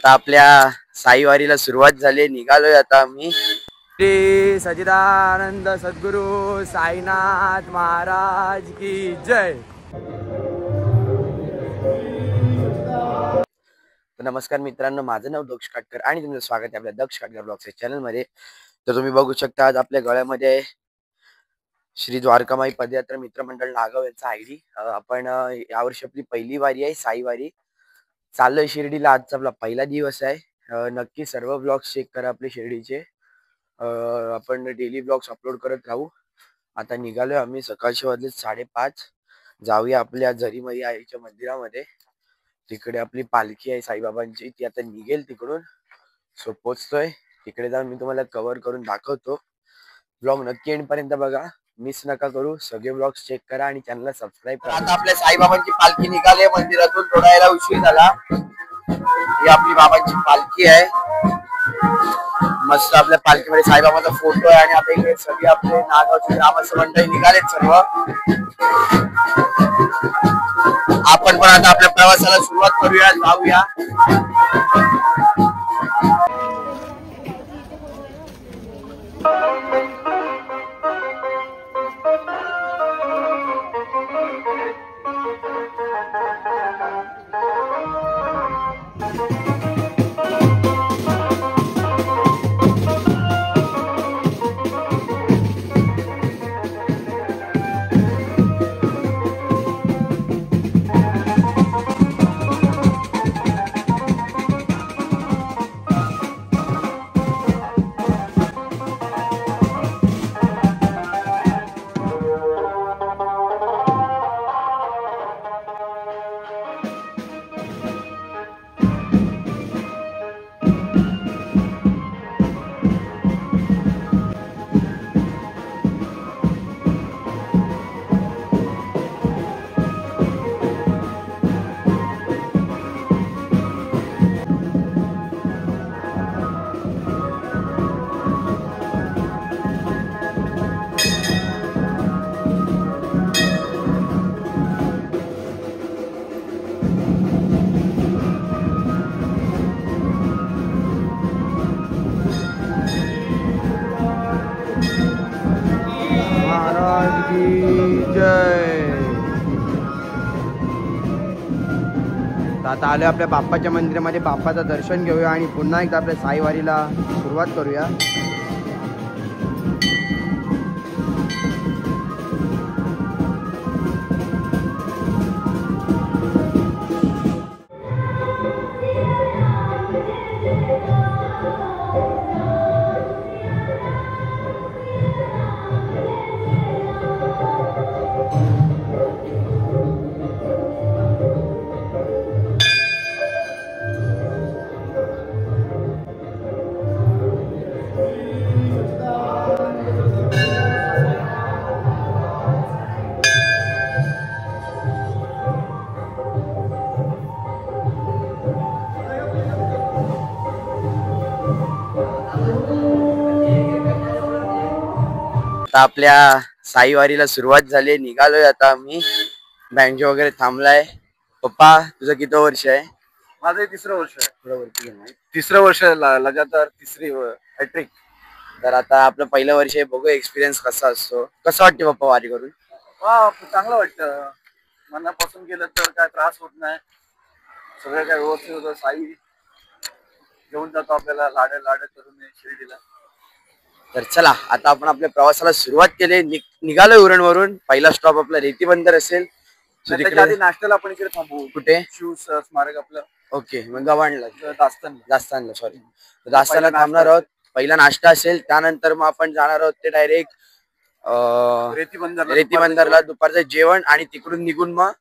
आता आपल्या साईवारीला सुरुवात झाली, निघालोय आता आम्ही। श्री सच्चिदानंद सद्गुरु साईनाथ महाराज की जय। नमस्कार मित्रांनो, माझं नाव दक्ष काटकर आणि तुमचं स्वागत आहे आपल्या दक्ष काटकर ब्लॉग्स या चॅनल मध्ये। तर तुम्ही बघू शकता आज आपल्या गळ्यामध्ये श्री द्वारकामाई पदयात्रा मित्रमंडळ नागाव यांचा आयडी। आपण यावर्षी आपली पहिली वारी आहे साईवारी। चाललोय शिर्डीला, आजचा आपला पहिला दिवस आहे। नक्की सर्व ब्लॉग्स चेक करा आपले शिर्डीचे। आपण डेली ब्लॉग्स अपलोड करत राहू। आता निघालोय आम्ही, सकाळचे वाजले 5:30। जाऊया आपल्या झरीमरी आईच्या मंदिरामध्ये। तिकडे आपली पालखी आहे साईबाबांची, ती आता निघेल तिकडून। सो पोहोचतोय तिकडे, जाऊन मी तुम्हाला कव्हर करून दाखवतो। ब्लॉग नक्की एंड पर्यंत बघा, मिस नका करू। सगळे ब्लॉग्स चेक करा आणि चॅनलला सबस्क्राईब करा। आता आपल्या साईबाबांची पालखी निघाली मंदिरातून, थोडा यायला उशीर झाला। ही आपली बाबांची पालखी आहे। मस्त आपल्या पालखीमध्ये साईबाबांचा फोटो आहे। आणि आता इकडे सगळे आपले नागावचे ग्रामस्थ मंडळी निघालेत सर्व। आपण पण आता आपल्या प्रवासाला सुरुवात करूया, जाऊया। आता आलो आपल्या बाप्पाच्या मंदिरामध्ये, बाप्पाचं दर्शन घेऊया आणि पुन्हा एकदा आपल्या साईवारीला सुरुवात करूया। आता आपल्या साईवारीला सुरुवात झाली, निघालोय आता आम्ही। बँजो वगैरे थांबलाय। पप्पा तुझं किती वर्ष आहे? माझं 3रं वर्ष आहे। 3रं वर्ष लगातार 3री हॅट्रिक। तर आता आपलं पहिलं वर्ष आहे, बघू एक्सपिरियन्स कसा असतो। कसं वाटते पप्पा वारी करून? चांगलं वाटतं, मनापासून गेलं तर काय त्रास होत नाही, सगळं काय व्यवस्थित होतं। साई घेऊन जातो आपल्याला लाड करून शिर्डीला। तर चला आता आपण आपल्या प्रवासाला सुरुवात केली, निघालोय उरणवरून। पहिला स्टॉप आपला रेती बंदर असेल। नाश्त्याला आपण इकडे थांबू। कुठे? शिव स्मारक आपलं। ओके, मग गव्हाणला दास्तानला सॉरी दास्तानला थांबणार आहोत। पहिला नाश्ता असेल, त्यानंतर मग आपण जाणार आहोत ते डायरेक्ट रेती बंदरला दुपारचं जेवण, आणि तिकडून निघून मग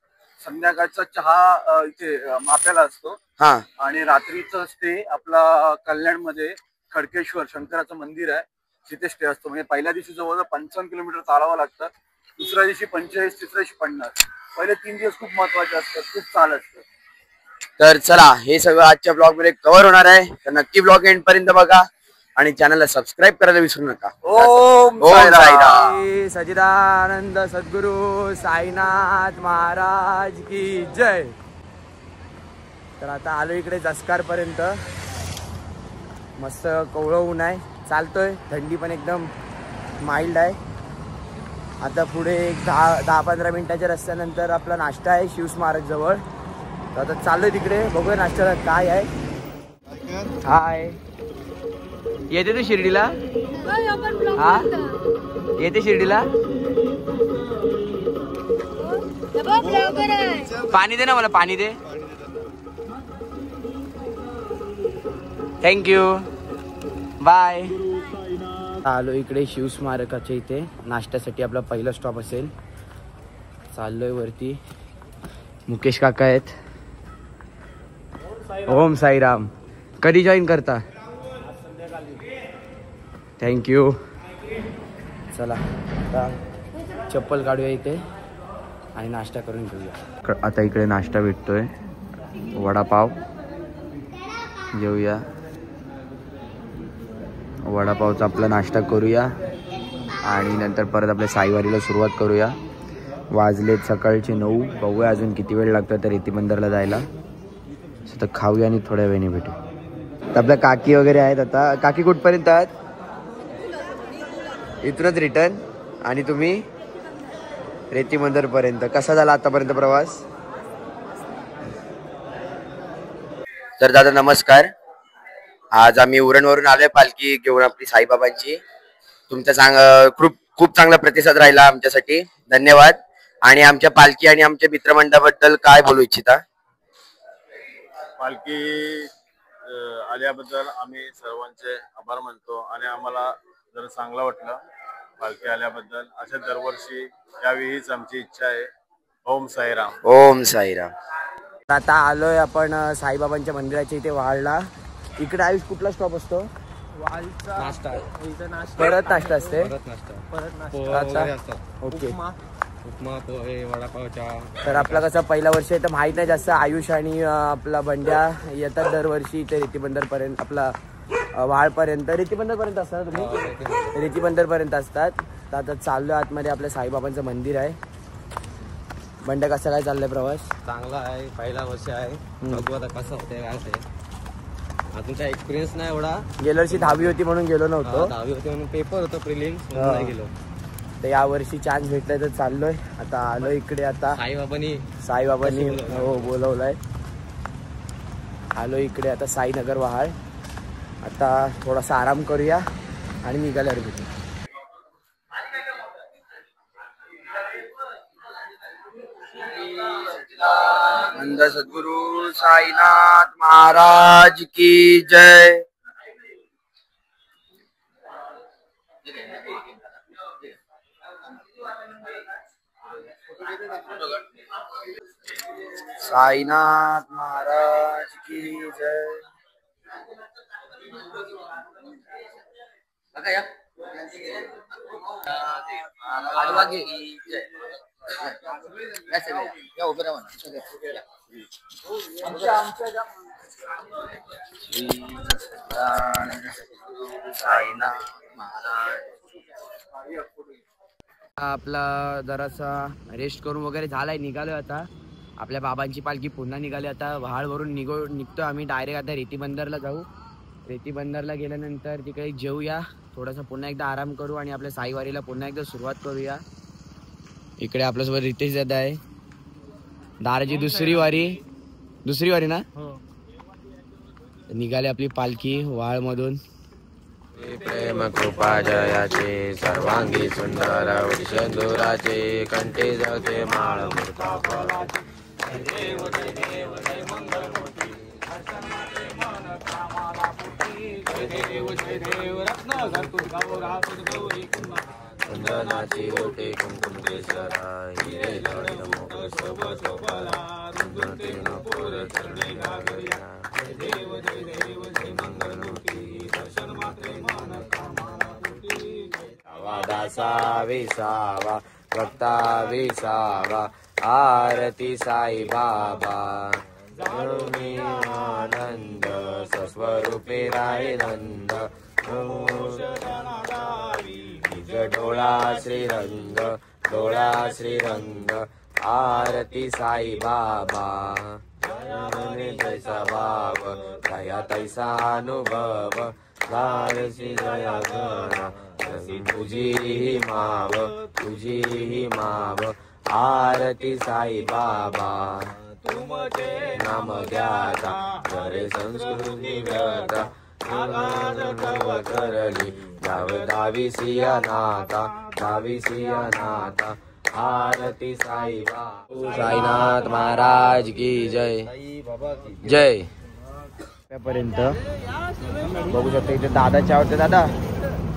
संध्याकाळचा चहा इथे माप्याला असतो। आणि रात्रीचं स्टे आपला कल्याण मध्ये खडकेश्वर शंकराचं मंदिर आहे, तिथे स्टे असतो। म्हणजे पहिल्या दिवशी जवळ 55 किलोमीटर चालावं लागतं, दुसऱ्या दिवशी 45, तिसऱ्या दिवशी 50। पहिले 3 दिवस खूप महत्वाचे असतात, खूप चाल असतं। तर चला, हे सगळं आजच्या ब्लॉग मध्ये कव्हर होणार आहे, तर नक्की ब्लॉग एंड पर्यंत बघा आणि चॅनलला सबस्क्राइब करायला विसरू नका। ओम साईराम। सच्चिदानंद सद्गुरु साईनाथ महाराज की जय। तर आता आलो इकडे जसकार पर्यंत. मस्त कोवळं ऊन आहे, चालतोय. थंडी पण एकदम माइल्ड आहे. आता पुढे एक 10-15 मिनिटाच्या रस्त्यानंतर आपला नाश्ता आहे शिवस्मारक जवळ. तर आता चाललोय तिकडे, बघूया नाश्त्याला काय आहे. हाय, येते तू शिर्डीला? हा येते शिर्डीला? पाणी दे ना मला, पाणी दे. Thank you, bye. आलो इकडे शिवस्मारकाच्या इथे नाश्त्यासाठी. आपला पहिला स्टॉप असेल. चाललोय वरती. मुकेश काका आहेत. ओम साईराम. कधी जॉईन करता? थँक्यू. चला आता चप्पल काढूया इथे आणि नाश्ता करून घेऊया. आता इकडे नाश्ता भेटतोय, वडापाव. घेऊया वडापावचा आपला नाश्ता करूया आणि नंतर परत आपल्या साईवारीला सुरुवात करूया. वाजलेत सकाळचे 9. बघूया अजून किती वेळ लागतो तर रेती बंदरला जायला. तर खाऊया आणि थोड्या वेळाने भेटू. तर आपल्या काकी वगैरे आहेत. आता काकी कुठपर्यंत आहात? इथूनच रिटर्न. आणि तुम्ही? रेती बंदरपर्यंत. कसा झाला आतापर्यंत प्रवास? तर दादा नमस्कार. आज आम्ही उरणवरून आलोय पालखी घेऊन आपली साईबाबांची. तुमचा खूप चांगला प्रतिसाद राहिला आमच्यासाठी, धन्यवाद. आणि आमच्या पालखी आणि आमच्या मित्रमंडळाबद्दल काय बोलू इच्छिता? पालखी आल्याबद्दल आम्ही सर्वांचे आभार मानतो आणि आम्हाला जर चांगलं वाटलं पालखी आल्याबद्दल. अशा दरवर्षी यावी हीच आमची इच्छा आहे. ओम साईराम. ओम साईराम. आता आलोय आपण साईबाबांच्या मंदिराच्या इथे वाळला. इकडे आयुष कुठला स्टॉप असतो? वालचा नाश्ता. परत नाश्ता असते. ओके. उपमा, पोहे, वडापाव, चहा. तर आपला कसं पहिला वर्ष आहे तर माहित नाही जास्त. आयुष आणि आपला बंड्या येतात दरवर्षी इथे रेतीबंदर पर्यंत. आपला वाळपर्यंत, रेतीबंदर पर्यंत असतात तुम्ही? रेतीबंदर पर्यंत असतात. तर आता चाललोय आतमध्ये. आपल्या साईबाबांचं मंदिर आहे. बंड्या कसा काय चाललाय प्रवास? चांगला आहे, पहिला वर्ष आहे. बघू आता कसं होतंय काय ते. अजून काय एक्सपिरियन्स नाही एवढा. गेल्या वर्षी 10वी होती म्हणून गेलो नव्हतो. 10वी होती म्हणून पेपर होतो प्रिलिम्स, नाही गेलो. तर या वर्षी चान्स भेटलाय तर चाललोय. आता आलो इकडे. आता साईबाबांनी हो बोलवलंय. आलो इकडे आता साईनगर वहाळ. आता थोडासा आराम करूया आणि निघाल्यावर भेटू. नंद सद्गुरु साईनाथ महाराज की जय. साईनाथ महाराज की जय. आपला जरासा रेस्ट करून वगैरे झालाय. निघालोय आता. आपल्या बाबांची पालखी पुन्हा निघाली. आता वहाळवरून निघतो आम्ही. डायरेक्ट आता रेतीबंदरला जाऊ. रेतीबंदरला गेल्यानंतर तिकडे जेऊया, थोडासा पुन्हा एकदा आराम करू आणि आपल्या साईवारीला पुन्हा एकदा सुरुवात करूया. इकडे आपल्यासोबत रितेश दादा आहे. दाराची दुसरी वारी ना? निघाली आपली पालखी वाळमधून. प्रेम कृपा जयाचे सर्वांगी सुंदर वृषंदुराचे कंठे जगते माळ मूर्ता फळाचे. देव जय देव जय मंगलमूर्ती मन कामाला पूर्ती. जय देव रत्न घरतून गौरातून गौरी कुंदनाची ओटे कुंकुम केसरा हिरे जड मोग शोभ शोभला रुंदते नकोर चरणे गागरिया. जय देव जय मंगलमूर्ती दर्शन मात्रे मन कामाला पूर्ती. दासा विसावा भक्ता विसावा आरती साई बाबा. जणुनी आनंद सस्वरूपे राय नंद. निज डोळा श्रीरंग आरती साई बाबा. तैसा भाव दया तैसा अनुभव झालसी जया गणा जशी तुझी माव तुझी माव आरती साई बाबा तुमचे नाम द्याता जरे संस्कृती व्यथा करली जाव दावी सिया नाता आरती साई बाबा साईनाथ महाराज की जय जय. पर्यंत बघू शकता इथे दादाच्या आवडते दादा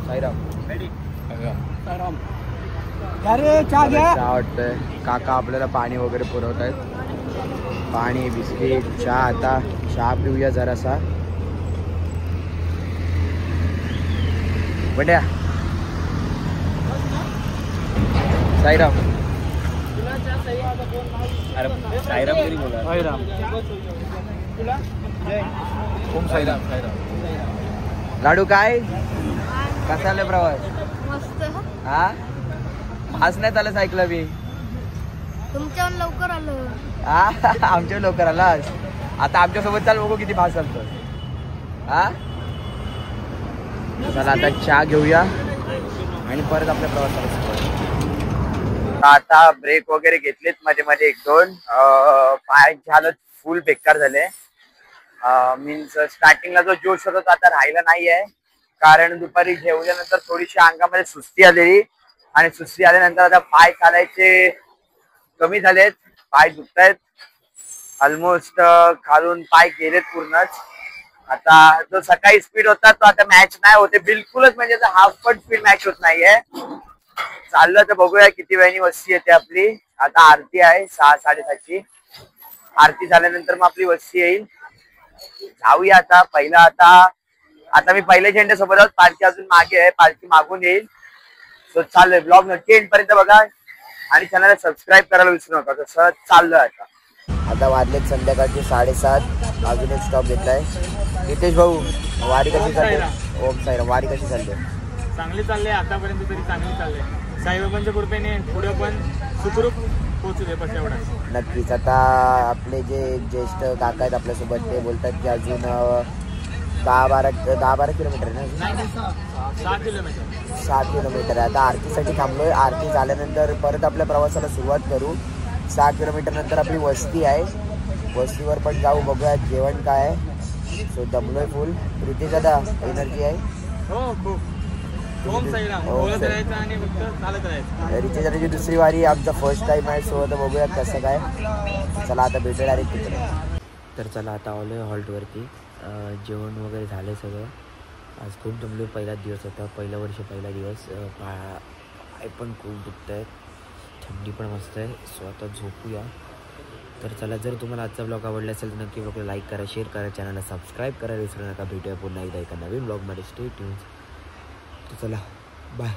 साईराम आवडतंय. काका आपल्याला पाणी वगैरे पुरवत आहेत. पाणी बिस्किट चहा. आता चहा पिऊया जरासा. बड्या साईराम साईराम तरी बोला. ओम साईराम. लाडू काय कसा झाला प्रवास? हा आज नाही आलं ऐकलं मी. तुमच्यावर लवकर आलं. आमच्या लवकर आलास. आता आमच्यासोबत चाल बघू किती फास्ट चालतो. हा चला आता चहा घेऊया आणि परत आपल्या प्रवासाला सुरुवात. आता ब्रेक वगैरे घेतलेत मध्ये मध्ये 1-2. पाय झालं फुल बेकार झाले. मीन्स स्टार्टिंगला जो जोश होता तो आता राहिला नाहीये. कारण दुपारी जेवल्यानंतर थोडीशी अंगामध्ये सुस्ती आलेली आणि सुस्ती आल्यानंतर आता पाय चालायचे कमी झालेत. पाय दुखतायत. ऑलमोस्ट खालून पाय गेलेत पूर्णच. आता जो सकाळी स्पीड होता तो आता मॅच नाही होते बिलकुलच. म्हणजे हाफ पण स्पीड मॅच होत नाहीये. चाललं तर बघूया किती वेळानी वस्ती येते आपली. आता आरती आहे 6-7:30ची. आरती झाल्यानंतर मग आपली वस्ती येईल. जाऊया आता. आता मी पहिल्या झेंड्या सोबत आहोत. पालखी अजून मागे आहे. पालखी मागून येईल. सो चाललोय. ब्लॉग नक्की एंड पर्यंत बघा आणि चॅनलला सबस्क्राईब करायला विसरू नका. तसं चाललोय आता वाजलेत संध्याकाळचे 7:30. अजून एक स्टॉप घेतलाय. नितेश भाऊ वारी कशी चालली? ओम साईराम वारी कशी चालली? चांगली चालले आतापर्यंत तरी चांगली चालले. साईबाबांच्या कृपेने पुढे पण सुखरूप पोहोचू दे बस एवढा. नक्कीच. आता आपले जे ज्येष्ठ काका आहेत आपल्यासोबत ते बोलतात की अजून 10-12 किलोमीटर आहे ना. 7 किलोमीटर. 7 किलोमीटर आहे. आता आरतीसाठी थांबलोय. आरती झाल्यानंतर परत आपल्या प्रवासाला सुरुवात करू. 6 किलोमीटर नंतर आपली वस्ती आहे. वस्तीवर पण जाऊ. बघूया जेवण काय आहे. सो दमलोय फुल. ऋतिक दादा एनर्जी आहे? हो खूप. ओम साईराम बोलत राहायचं आणि फक्त चालत राहायचं. ऋतिक दादाची दुसरी वारी. आमचा फर्स्ट टाइम आहे. सो आता बघूया कसं काय. चला आता भेटूया डायरेक्ट तिकडे. तर चला आता आलोय हॉल्टवरती. जेवण वगैरे झालं सगळं. आज खूप दमलो. पहिला दिवस होता. पहिला दिवस. पाय पण खूप दुखत आहेत. थंडी पण मस्त आहे. सो आता झोपूया. तर चला जर तुम्हाला आजचा ब्लॉग आवडला असेल तर नक्की ब्लॉगला लाईक करा, शेअर करा, चॅनलला सबस्क्राईब करायला विसरू नका. भेटूया पुन्हा एकदा एका नवीन ब्लॉगमध्ये. Stay tuned. तर चला बाय.